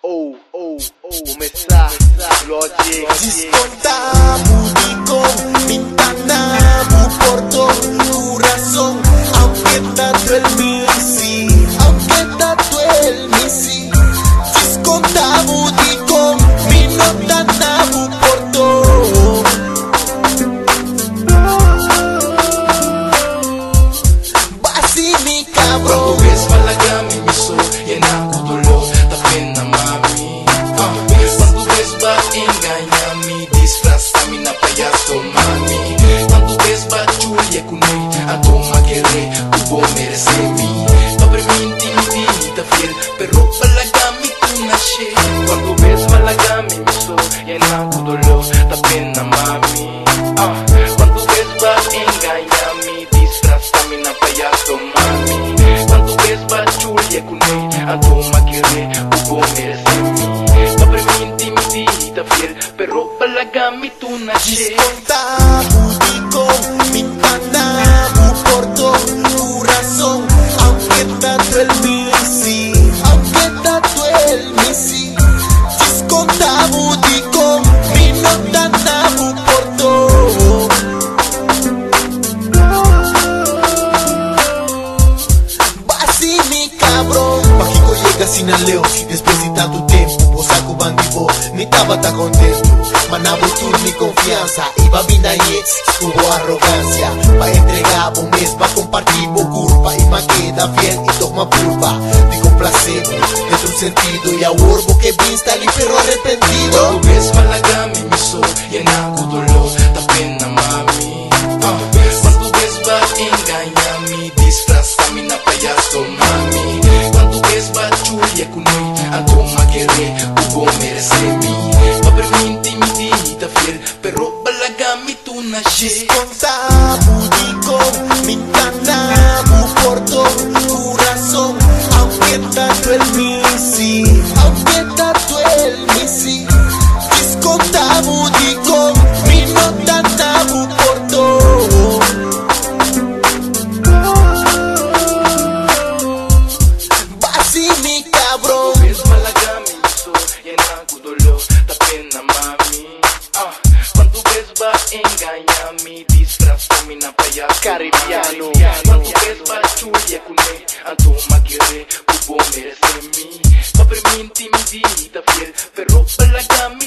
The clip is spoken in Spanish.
Começar, Logic. Descontamos con Mintanamo por todo corazón, aunque tanto el misi, descontamos con Mintanamo por todo. Basi mi cabrón. Quando vês malagami miso, yan ako dulo, tapin na mami. Quando vês ba enganyami, disfrazami na payaso mami. Quando vês ba Julia kunay, ato magere, tubo merecemi. Papreminti ta fiel, pero palagami tu na she. Quando vês malagami miso, yan ako dulo, tapin na mami. Quando vês ba enganyami, disfrazami na payaso mami. Quando vês ba Julia kunay, ato magere, tubo merecemi. Papreminti ta fiel, pero palagami tu na she. Descontamos con Mintanamo por todo corazón, aunque tanto el misi, descontamos con Mintanamo por todo. Basi mi cabrón. Paquico llega sin aleo, después de tanto tiempo, vos saco bandivo, mi taba tan contento. Manabo tú mi confianza, iba bien ahí, hubo arrogancia. Pa' entregar un mes, pa' compartir por culpa. Y ma queda fiel y toma pulpa. Digo placebo, dentro un sentido. Y a urbo que vista el perro arrepentido. Quando vês malagami miso, yan ako dulo, tapin na mami. Quando vês ba enganyami, disfrazami na payaso mami. Quando vês ba Julia kunay, ato magere, tubo merecemi. Papreminti ta fiel, pero balagami tu na she. Descontamos con Mintanamo por todo corazón, aunque tanto el misi, descontamos con Mintanamo por todo. Basi mi cabrón. Vês malagami miso, yan ako dulo, tapin na mami. Quando vês ba enganyami, disfrazami na payaso Caribiano. Quando vês ba Julia kunay, ato magere, tubo merecemi. Papreminti ta fiel, pero palagami